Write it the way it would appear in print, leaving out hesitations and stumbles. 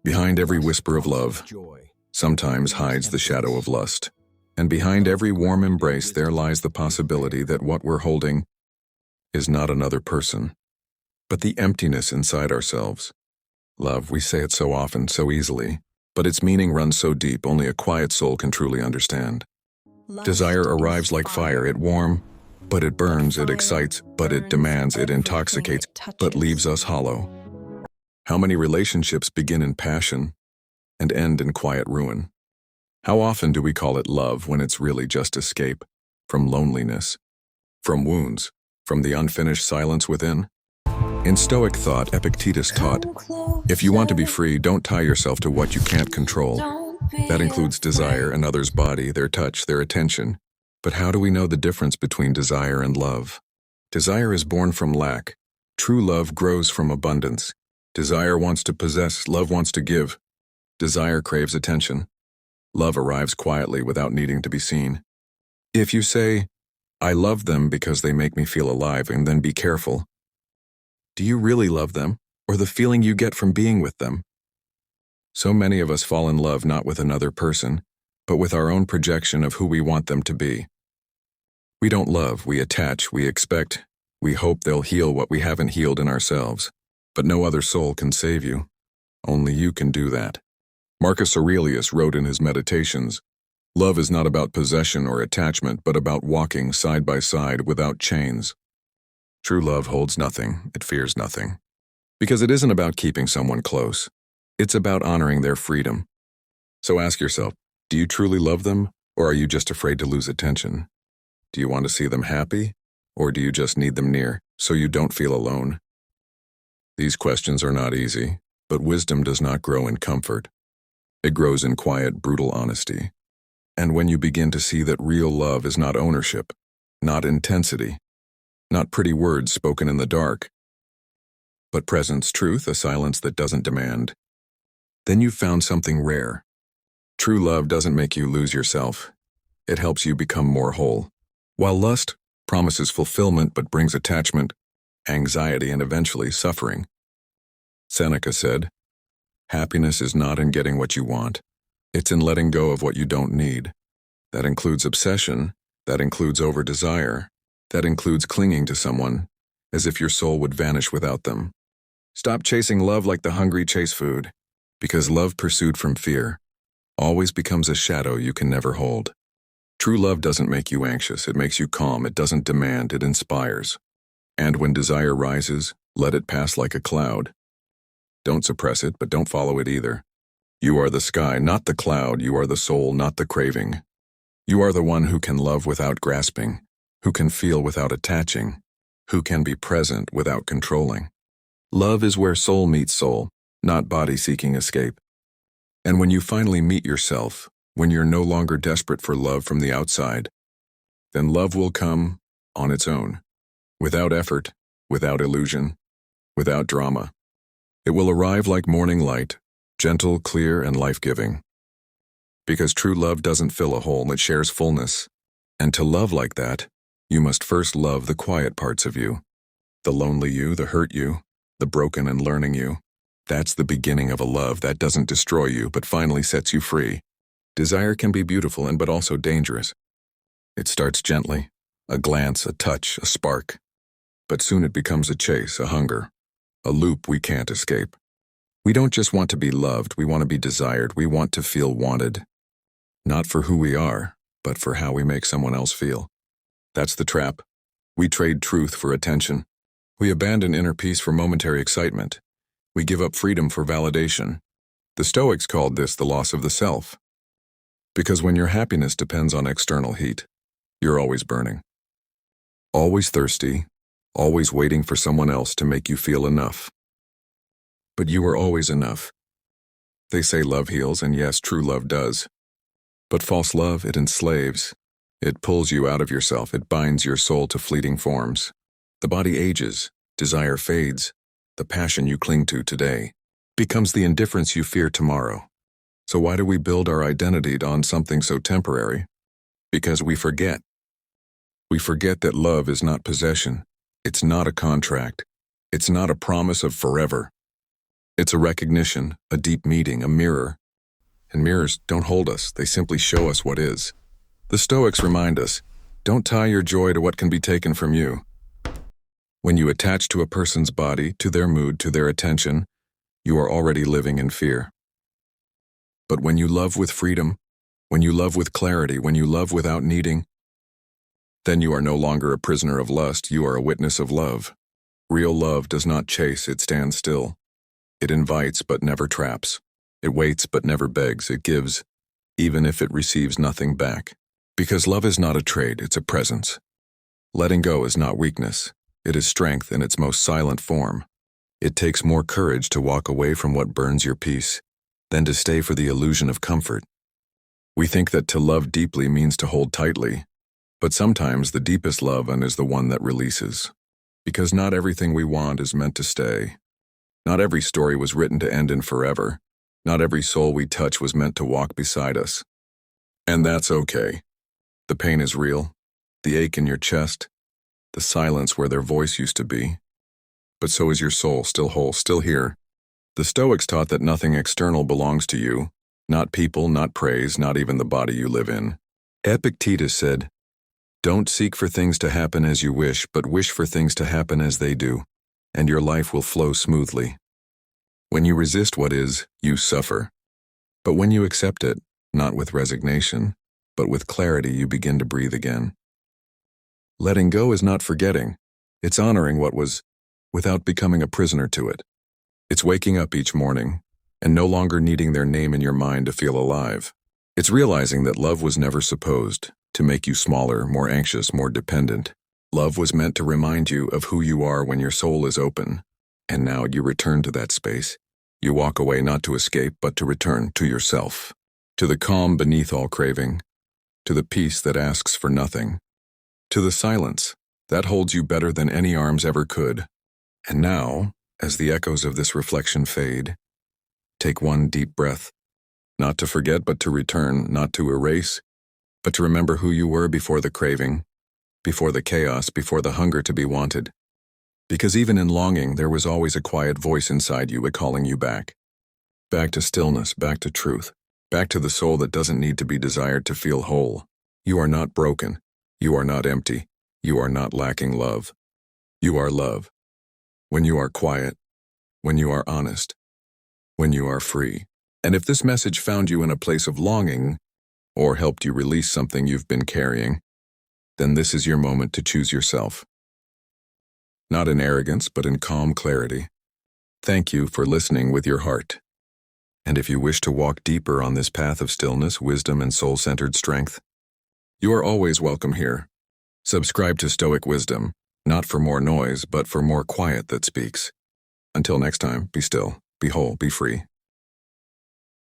Behind every whisper of love, sometimes hides the shadow of lust. And behind every warm embrace there lies the possibility that what we're holding is not another person, but the emptiness inside ourselves. Love, we say it so often, so easily, but its meaning runs so deep only a quiet soul can truly understand. Desire arrives like fire, it warms, but it burns, it excites, but it demands, it intoxicates, but leaves us hollow. How many relationships begin in passion and end in quiet ruin? How often do we call it love when it's really just escape from loneliness, from wounds, from the unfinished silence within? In Stoic thought, Epictetus taught, if you want to be free, don't tie yourself to what you can't control. That includes desire, another's body, their touch, their attention. But how do we know the difference between desire and love? Desire is born from lack. True love grows from abundance. Desire wants to possess, love wants to give. Desire craves attention. Love arrives quietly without needing to be seen. If you say, I love them because they make me feel alive, and then be careful, do you really love them, or the feeling you get from being with them? So many of us fall in love not with another person, but with our own projection of who we want them to be. We don't love, we attach, we expect, we hope they'll heal what we haven't healed in ourselves. But no other soul can save you. Only you can do that. Marcus Aurelius wrote in his Meditations, love is not about possession or attachment, but about walking side by side without chains. True love holds nothing, it fears nothing. Because it isn't about keeping someone close. It's about honoring their freedom. So ask yourself, do you truly love them, or are you just afraid to lose attention? Do you want to see them happy, or do you just need them near so you don't feel alone? These questions are not easy, but wisdom does not grow in comfort. It grows in quiet, brutal honesty. And when you begin to see that real love is not ownership, not intensity, not pretty words spoken in the dark, but presence, truth, a silence that doesn't demand, then you've found something rare. True love doesn't make you lose yourself. It helps you become more whole. While lust promises fulfillment but brings attachment, anxiety, and eventually suffering. Seneca said, happiness is not in getting what you want. It's in letting go of what you don't need. That includes obsession. That includes over-desire. That includes clinging to someone, as if your soul would vanish without them. Stop chasing love like the hungry chase food, because love pursued from fear always becomes a shadow you can never hold. True love doesn't make you anxious, it makes you calm, it doesn't demand, it inspires. And when desire rises, let it pass like a cloud. Don't suppress it, but don't follow it either. You are the sky, not the cloud. You are the soul, not the craving. You are the one who can love without grasping, who can feel without attaching, who can be present without controlling. Love is where soul meets soul, not body seeking escape. And when you finally meet yourself, when you're no longer desperate for love from the outside, then love will come on its own, without effort, without illusion, without drama. It will arrive like morning light, gentle, clear, and life-giving. Because true love doesn't fill a hole, it shares fullness. And to love like that, you must first love the quiet parts of you. The lonely you, the hurt you, the broken and learning you. That's the beginning of a love that doesn't destroy you, but finally sets you free. Desire can be beautiful but also dangerous. It starts gently, a glance, a touch, a spark. But soon it becomes a chase, a hunger, a loop we can't escape. We don't just want to be loved, we want to be desired, we want to feel wanted. Not for who we are, but for how we make someone else feel. That's the trap. We trade truth for attention. We abandon inner peace for momentary excitement. We give up freedom for validation. The Stoics called this the loss of the self. Because when your happiness depends on external heat, you're always burning. Always thirsty, always waiting for someone else to make you feel enough. But you are always enough. They say love heals, and yes, true love does. But false love, it enslaves. It pulls you out of yourself, it binds your soul to fleeting forms. The body ages, desire fades, the passion you cling to today becomes the indifference you fear tomorrow. So why do we build our identity on something so temporary? Because we forget. We forget that love is not possession. It's not a contract. It's not a promise of forever. It's a recognition, a deep meeting, a mirror. And mirrors don't hold us, they simply show us what is. The Stoics remind us, don't tie your joy to what can be taken from you. When you attach to a person's body, to their mood, to their attention, you are already living in fear. But when you love with freedom, when you love with clarity, when you love without needing, then you are no longer a prisoner of lust, you are a witness of love. Real love does not chase, it stands still. It invites but never traps. It waits but never begs, it gives, even if it receives nothing back. Because love is not a trade, it's a presence. Letting go is not weakness, it is strength in its most silent form. It takes more courage to walk away from what burns your peace than to stay for the illusion of comfort. We think that to love deeply means to hold tightly, but sometimes the deepest love is the one that releases. Because not everything we want is meant to stay. Not every story was written to end in forever. Not every soul we touch was meant to walk beside us. And that's okay. The pain is real, the ache in your chest, the silence where their voice used to be. But so is your soul, still whole, still here. The Stoics taught that nothing external belongs to you, not people, not praise, not even the body you live in. Epictetus said, "Don't seek for things to happen as you wish, but wish for things to happen as they do, and your life will flow smoothly." When you resist what is, you suffer. But when you accept it, not with resignation, but with clarity, you begin to breathe again. Letting go is not forgetting. It's honoring what was, without becoming a prisoner to it. It's waking up each morning and no longer needing their name in your mind to feel alive. It's realizing that love was never supposed to make you smaller, more anxious, more dependent. Love was meant to remind you of who you are when your soul is open. And now you return to that space. You walk away not to escape, but to return to yourself. To the calm beneath all craving. To the peace that asks for nothing. To the silence that holds you better than any arms ever could. And now, as the echoes of this reflection fade, take one deep breath. Not to forget, but to return, not to erase, but to remember who you were before the craving, before the chaos, before the hunger to be wanted. Because even in longing, there was always a quiet voice inside you calling you back. Back to stillness, back to truth, back to the soul that doesn't need to be desired to feel whole. You are not broken. You are not empty. You are not lacking love. You are love. When you are quiet, when you are honest, when you are free. And if this message found you in a place of longing, or helped you release something you've been carrying, then this is your moment to choose yourself. Not in arrogance, but in calm clarity. Thank you for listening with your heart. And if you wish to walk deeper on this path of stillness, wisdom, and soul-centered strength, you are always welcome here. Subscribe to Stoic Wisdom, not for more noise, but for more quiet that speaks. Until next time, be still, be whole, be free.